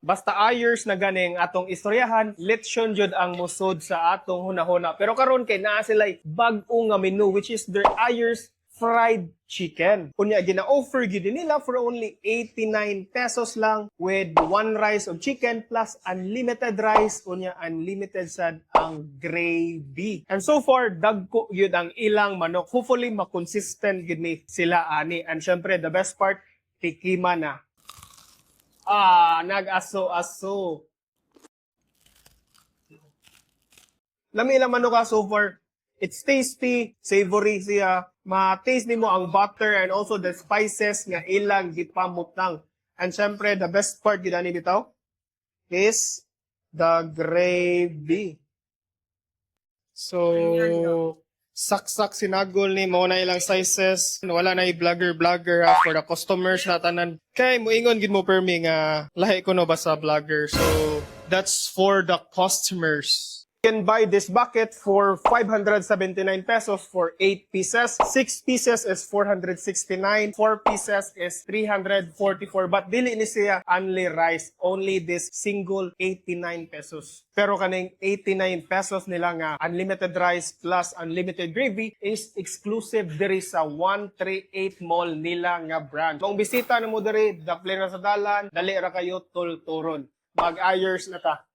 Basta ayers na ganing atong istoryahan, lechon jud ang musod sa atong hunahuna. Pero karon kay naa sila bag-o nga menu which is their ayers fried chicken. Kunya gina-offer gyud nila for only 89 pesos lang with one rice of chicken plus unlimited rice, kunya unlimited sad ang gravy. And so far dagko gyud ang ilang manok. Hopefully makonsistent gyud ni sila ani. And syempre the best part, tikima na. Nag-aso-aso. Lami ilang manok so far. It's tasty, savory siya. Ma-taste nimo ang butter and also the spices nga ilang gipamutang. And syempre, the best part gidani bitaw is the gravy. So, saksak sinagol ni mo na ilang sizes. Wala na i-vlogger for the customers na tanan. Kay moingon gid mo permi nga lahi ko no ba sa vlogger. So, that's for the customers. You can buy this bucket for 579 pesos for 8 pieces. 6 pieces is 469. 4 pieces is 344. But dili ni siya only rice. Only this single 89 pesos. Pero kaning 89 pesos nila nga unlimited rice plus unlimited gravy is exclusive diri sa 138 Mall nila nga brand. Kung bisita na mo diri, daplin na sa dalan, dali ra kayo tulturon. Mag-ayers na ta.